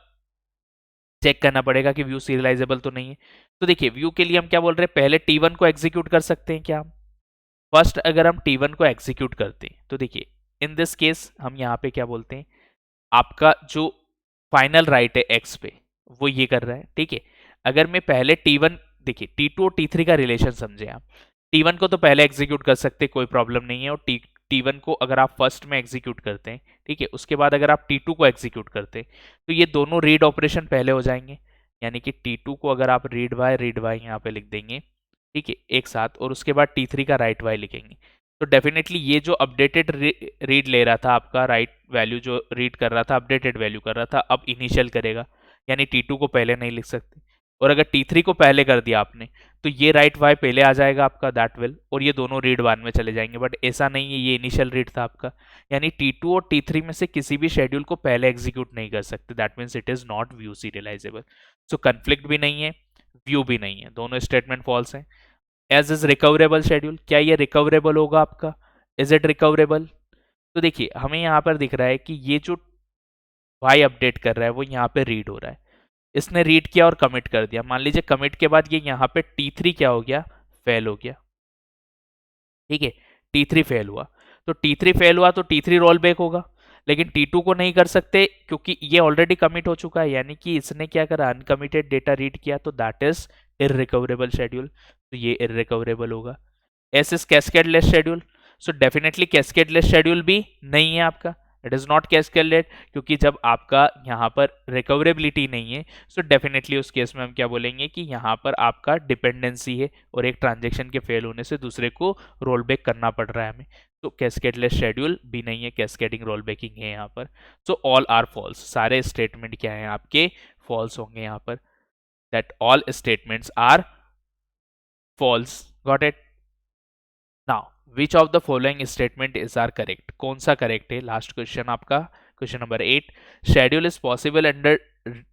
चेक करना पड़ेगा कि व्यू सीरियलाइजेबल तो नहीं है। तो देखिए व्यू के लिए हम क्या बोल रहे हैं, पहले T1 को एग्जीक्यूट कर सकते हैं क्या हम? फर्स्ट अगर हम T1 को एग्जीक्यूट करते हैं तो देखिए इन दिस केस हम यहाँ पे क्या बोलते हैं, आपका जो फाइनल राइट है एक्स पे वो ये कर रहा है, ठीक है। अगर मैं पहले T1, देखिए T2 और T3 का रिलेशन समझे आप, T1 को तो पहले एग्जीक्यूट कर सकते कोई प्रॉब्लम नहीं है, और T1 को अगर आप फर्स्ट में एग्जीक्यूट करते हैं, ठीक है, उसके बाद अगर आप T2 को एग्जीक्यूट करते हैं तो ये दोनों रीड ऑपरेशन पहले हो जाएंगे, यानी कि T2 को अगर आप रीड वाई यहाँ पे लिख देंगे, ठीक है, एक साथ, और उसके बाद T3 का राइट वाई लिखेंगे, तो डेफिनेटली ये जो अपडेटेड रीड ले रहा था आपका, राइट वैल्यू जो रीड कर रहा था अपडेटेड वैल्यू कर रहा था, अब इनिशियल करेगा, यानी T2 को पहले नहीं लिख सकते। और अगर T3 को पहले कर दिया आपने तो ये राइट वाई पहले आ जाएगा आपका, दैट विल, और ये दोनों रीड वन में चले जाएंगे। बट ऐसा नहीं है, ये इनिशियल रीड था आपका, यानी T2 और T3 में से किसी भी शेड्यूल को पहले एग्जीक्यूट नहीं कर सकते, that means it is not view serialisable. So conflict भी नहीं है, व्यू भी नहीं है, दोनों स्टेटमेंट फॉल्स हैं। एज इज रिकवरेबल शेड्यूल, क्या ये रिकवरेबल होगा आपका? Is it recoverable? तो देखिए हमें यहाँ पर दिख रहा है कि ये जो वाई अपडेट कर रहा है वो यहाँ पे रीड हो रहा है, इसने रीड किया और कमिट कर दिया। मान लीजिए कमिट के बाद ये यहाँ पे T3 क्या हो गया, फेल हो गया, ठीक है, T3 फेल हुआ, तो T3 फेल हुआ तो T3 रोल बैक होगा, लेकिन T2 को नहीं कर सकते क्योंकि ये ऑलरेडी कमिट हो चुका है, यानी कि इसने क्या करा, अनकमिटेड डेटा रीड किया, तो दैट इज इररिकवरेबल शेड्यूल, तो ये इररिकवरेबल होगा। S is cascadeless schedule, so definitely cascadeless schedule भी नहीं है आपका, इट इज नॉट कैस्केडेड, क्योंकि जब आपका यहाँ पर रिकवरेबिलिटी नहीं है, सो डेफिनेटली उस केस में हम क्या बोलेंगे कि यहाँ पर आपका डिपेंडेंसी है और एक ट्रांजेक्शन के फेल होने से दूसरे को रोल बैक करना पड़ रहा है हमें, तो कैस्केडलेस शेड्यूल भी नहीं है, कैस्केडिंग रोल बैकिंग है यहाँ पर। सो ऑल आर फॉल्स, सारे स्टेटमेंट क्या है आपके, फॉल्स होंगे यहाँ पर, that all statements are false, got it. Now which of the following statement is are correct, कौन सा करेक्ट है, लास्ट क्वेश्चन आपका, question number 8। Schedule is possible under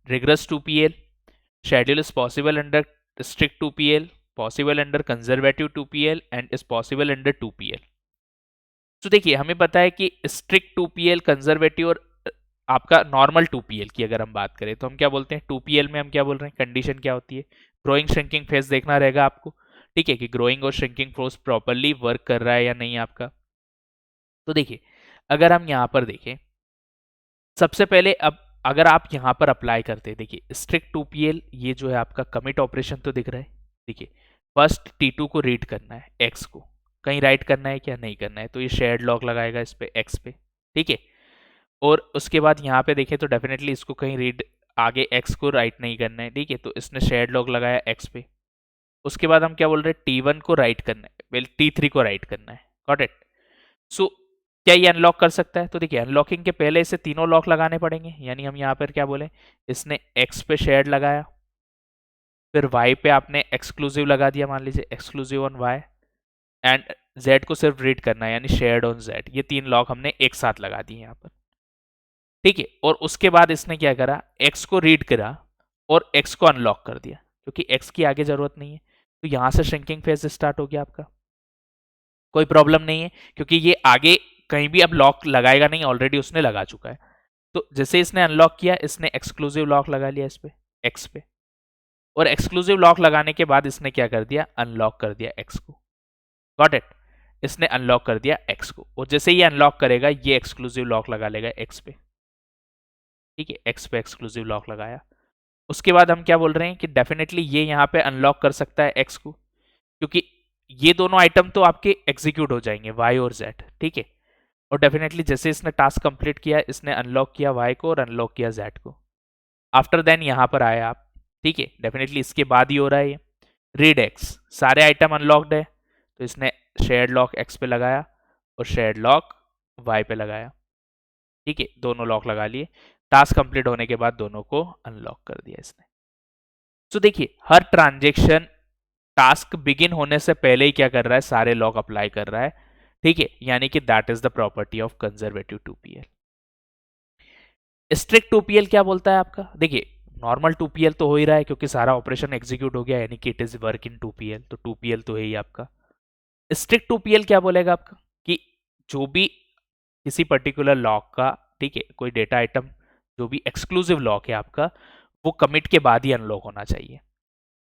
rigorous 2PL, schedule is possible under strict 2PL, possible under conservative 2PL and is possible under 2PL। तो देखिए हमें पता है कि स्ट्रिक्ट 2PL, कंजर्वेटिव और आपका नॉर्मल 2PL की अगर हम बात करें तो हम क्या बोलते हैं, 2PL में हम क्या बोल रहे हैं, कंडीशन क्या होती है, ग्रोइंग श्रिंकिंग फेज देखना रहेगा आपको, ठीक है, कि ग्रोइंग और श्रिंकिंग फोर्स प्रॉपरली वर्क कर रहा है या नहीं आपका। तो देखिए अगर हम यहां पर देखें, सबसे पहले अब अगर आप यहां पर अप्लाई करते हैं, देखिए स्ट्रिक्ट 2PL, ये जो है आपका कमिट ऑपरेशन तो दिख रहा है, देखिए फर्स्ट T2 को रीड करना है, एक्स को कहीं राइट करना है क्या, नहीं करना है, तो ये शेयर्ड लॉक लगाएगा इस पे एक्स पे, ठीक है। और उसके बाद यहाँ पे देखें तो डेफिनेटली इसको कहीं रीड आगे एक्स को राइट नहीं करना है, ठीक है, तो इसने शेयर्ड लॉग लगाया एक्स पे। उसके बाद हम क्या बोल रहे हैं, T1 को राइट करना है, वेल T3 को राइट करना है, गॉट इट। सो क्या ये अनलॉक कर सकता है, तो देखिए अनलॉकिंग के पहले इसे तीनों लॉक लगाने पड़ेंगे, यानी हम यहाँ पर क्या बोले, इसने एक्स पे शेयर्ड लगाया, फिर वाई पे आपने एक्सक्लूसिव लगा दिया, मान लीजिए exclusive on Y, and Z को सिर्फ रीड करना है, यानी शेयर्ड ऑन जेड, ये तीन लॉक हमने एक साथ लगा दिए यहाँ पर, ठीक है। और उसके बाद इसने क्या करा, एक्स को रीड करा और एक्स को अनलॉक कर दिया, क्योंकि एक्स की आगे जरूरत नहीं है, तो यहां से श्रिंकिंग फेज स्टार्ट हो गया आपका, कोई प्रॉब्लम नहीं है, क्योंकि ये आगे कहीं भी अब लॉक लगाएगा नहीं, ऑलरेडी उसने लगा चुका है। तो जैसे इसने अनलॉक किया, इसने एक्सक्लूसिव लॉक लगा लिया इस पे, एक्स पे, और एक्सक्लूसिव लॉक लगाने के बाद इसने क्या कर दिया, अनलॉक कर दिया एक्स को, गॉट इट, इसने अनलॉक कर दिया एक्स को, और जैसे ये अनलॉक करेगा ये एक्सक्लूसिव लॉक लगा लेगा एक्स पे, ठीक है, एक्स पे एक्सक्लूसिव लॉक लगाया। उसके बाद हम क्या बोल रहे हैं कि डेफिनेटली ये यहाँ पे अनलॉक कर सकता है एक्स को, क्योंकि ये दोनों आइटम तो आपके एग्जीक्यूट हो जाएंगे, वाई और जेड, ठीक है। और डेफिनेटली जैसे इसने टास्क कंप्लीट किया, इसने अनलॉक किया वाई को और अनलॉक किया जेड को। आफ्टर देन यहाँ पर आए आप, ठीक है, डेफिनेटली इसके बाद ही हो रहा है ये। रीड एक्स, सारे आइटम अनलॉक्ड है, तो इसने शेयर्ड लॉक एक्स पे लगाया और शेयर्ड लॉक वाई पे लगाया, ठीक है, दोनों लॉक लगा लिए। टास्क कंप्लीट होने के बाद दोनों को अनलॉक कर दिया इसने। तो देखिए हर ट्रांजेक्शन टास्क बिगिन होने से पहले ही क्या कर रहा है, सारे लॉक अप्लाई कर रहा है, ठीक है, यानी कि that is the property of conservative 2PL। Strict 2PL क्या बोलता है आपका, देखिए नॉर्मल 2PL तो हो ही रहा है क्योंकि सारा ऑपरेशन एग्जीक्यूट हो गया, यानी कि it is work in 2PL, तो 2PL तो है ही आपका। स्ट्रिक्ट 2PL क्या बोलेगा आपका कि जो भी किसी पर्टिकुलर लॉक का, ठीक है, कोई डेटा आइटम जो भी एक्सक्लूसिव लॉक है आपका, वो कमिट के बाद ही अनलॉक होना चाहिए।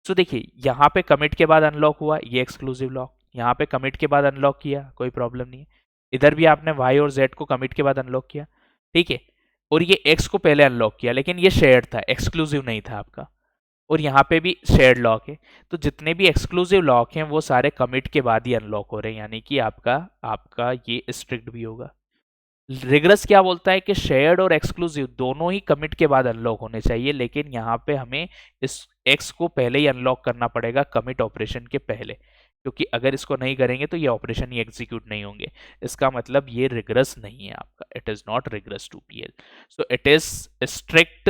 तो देखिए यहाँ पे कमिट के बाद अनलॉक हुआ ये एक्सक्लूसिव लॉक, यहाँ पे कमिट के बाद अनलॉक किया, कोई प्रॉब्लम नहीं है। इधर भी आपने वाई और जेड को कमिट के बाद अनलॉक किया, ठीक है, और ये एक्स को पहले अनलॉक किया, लेकिन ये शेयर्ड था, एक्सक्लूसिव नहीं था आपका। और यहाँ पे भी शेयर्ड लॉक है, तो जितने भी एक्सक्लूसिव लॉक हैं वो सारे कमिट के बाद ही अनलॉक हो रहे हैं, यानी कि आपका आपका ये स्ट्रिक्ट भी होगा। रिग्रेस क्या बोलता है कि शेयर्ड और एक्सक्लूसिव दोनों ही कमिट के बाद अनलॉक होने चाहिए, लेकिन यहाँ पे हमें इस एक्स को पहले ही अनलॉक करना पड़ेगा कमिट ऑपरेशन के पहले, क्योंकि अगर इसको नहीं करेंगे तो ये ऑपरेशन ही एग्जीक्यूट नहीं होंगे। इसका मतलब ये रिग्रेस नहीं है आपका, it is not rigorous 2PL, so it is strict,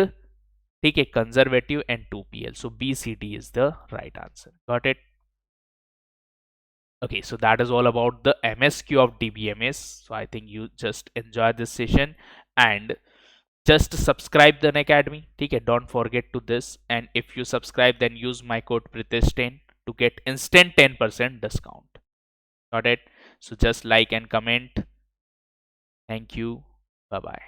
ठीक है, conservative and 2PL, so BCD is the right answer. Got it? Okay, so that is all about the MSQ of DBMS. So I think you just enjoy this session and just subscribe the Academy. Okay, don't forget to this. And if you subscribe, then use my code Pritesh10 to get instant 10% discount. Got it? So just like and comment. Thank you. Bye bye.